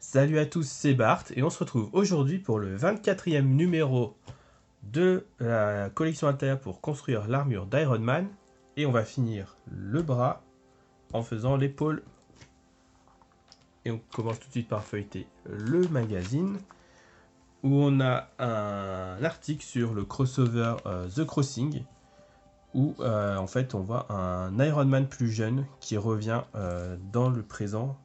Salut à tous, c'est Bart et on se retrouve aujourd'hui pour le 24e numéro de la collection intérieure pour construire l'armure d'Iron Man. Et on va finir le bras en faisant l'épaule. Et on commence tout de suite par feuilleter le magazine où on a un article sur le crossover The Crossing où en fait on voit un Iron Man plus jeune qui revient dans le présent.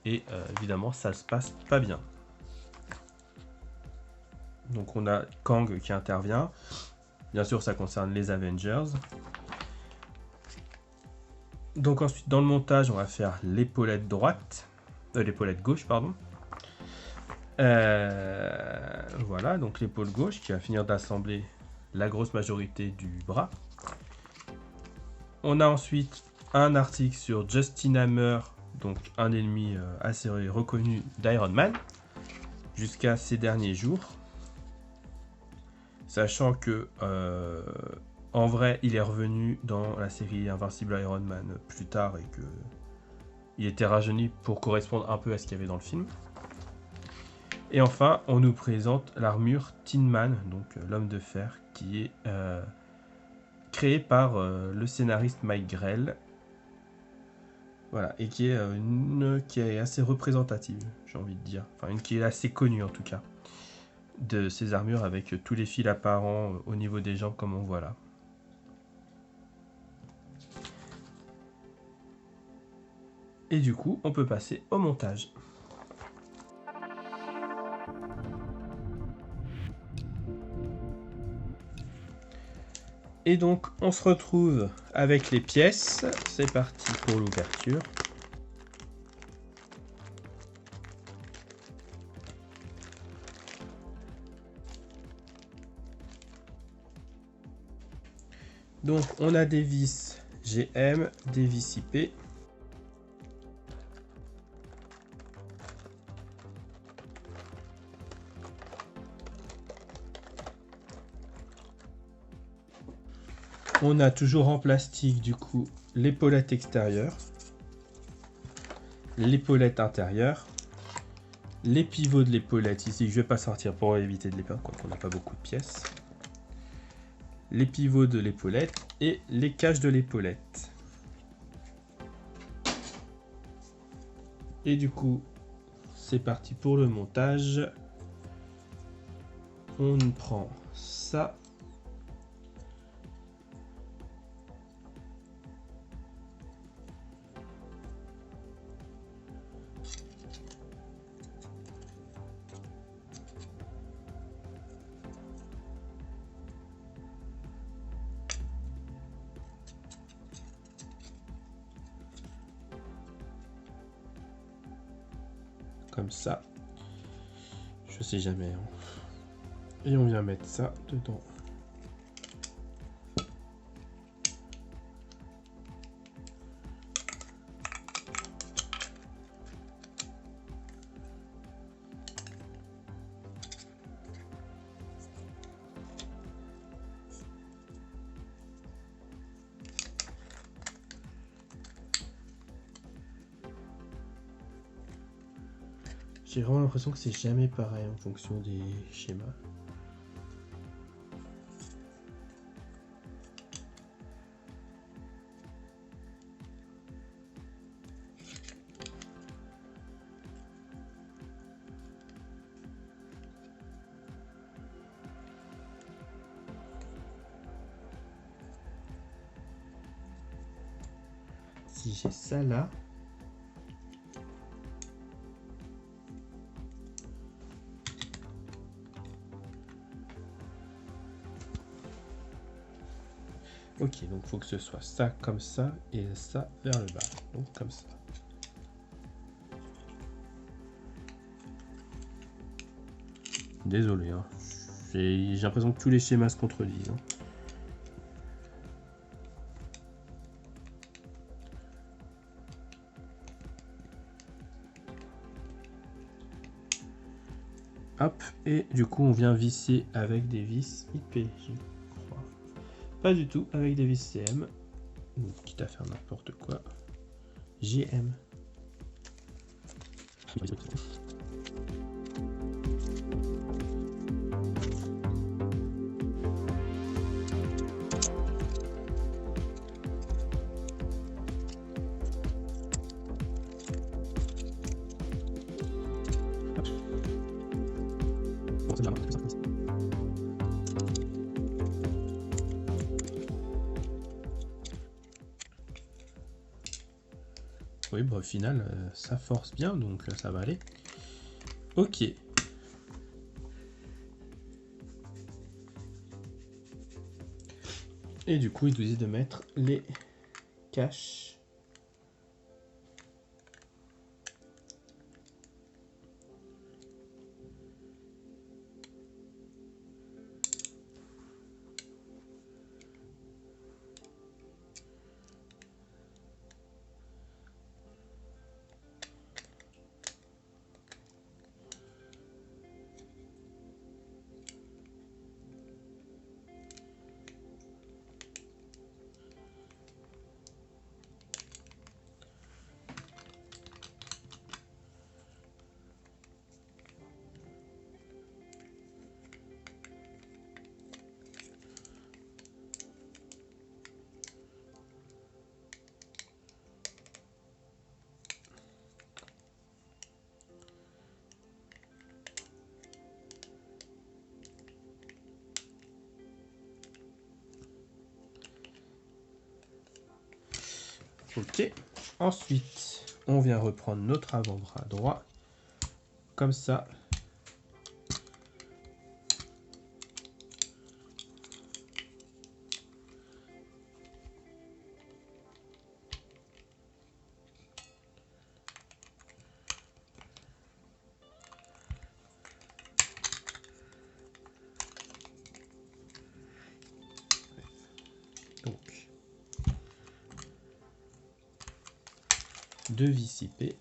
Et évidemment ça se passe pas bien. Donc on a Kang qui intervient. Bien sûr ça concerne les Avengers. Donc ensuite dans le montage on va faire l'épaulette droite. L'épaulette gauche pardon. Voilà donc l'épaule gauche qui va finir d'assembler la grosse majorité du bras. On a ensuite un article sur Justin Hammer, donc un ennemi assez reconnu d'Iron Man, jusqu'à ces derniers jours. Sachant que en vrai il est revenu dans la série Invincible Iron Man plus tard et que il était rajeuni pour correspondre un peu à ce qu'il y avait dans le film. Et enfin on nous présente l'armure Tin Man, donc l'homme de fer, qui est créé par le scénariste Mike Grell. Voilà, et qui est assez représentative, j'ai envie de dire. Enfin, une qui est assez connue en tout cas, de ces armures avec tous les fils apparents au niveau des jambes comme on voit là. Et du coup, on peut passer au montage. Et donc, on se retrouve avec les pièces. C'est parti pour l'ouverture. Donc, on a des vis GM, des vis IP. On a toujours en plastique du coup l'épaulette extérieure, l'épaulette intérieure, les pivots de l'épaulette ici, je ne vais pas sortir pour éviter de les perdre, quoiqu'on n'a pas beaucoup de pièces. Les pivots de l'épaulette et les caches de l'épaulette. Et du coup, c'est parti pour le montage. On prend ça. Comme ça, je sais jamais, hein. Et on vient mettre ça dedans. J'ai vraiment l'impression que c'est jamais pareil en fonction des schémas. Si j'ai ça là, ok, donc il faut que ce soit ça comme ça et ça vers le bas, donc comme ça. Désolé, hein. J'ai l'impression que tous les schémas se contredisent, hein. Hop, et du coup on vient visser avec des vis IP, je crois. Pas du tout, avec des vis CM. Quitte à faire n'importe quoi. GM. Oui, bah, au final, ça force bien, donc ça va aller. Ok. Et du coup, il nous dit de mettre les caches. Ok. Ensuite, on vient reprendre notre avant-bras droit. Comme ça. Donc, 2 vis IP.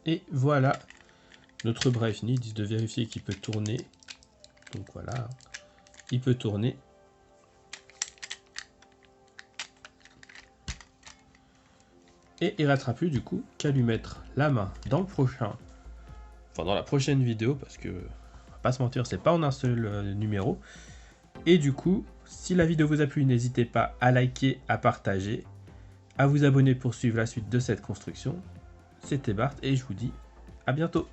Et voilà, notre bras est fini. Ils disent de vérifier qu'il peut tourner. Donc voilà, il peut tourner. Et il ne restera plus du coup qu'à lui mettre la main dans le prochain, enfin dans la prochaine vidéo, parce que, on va pas se mentir, c'est pas en un seul numéro. Et du coup, si la vidéo vous a plu, n'hésitez pas à liker, à partager, à vous abonner pour suivre la suite de cette construction. C'était Bart et je vous dis à bientôt.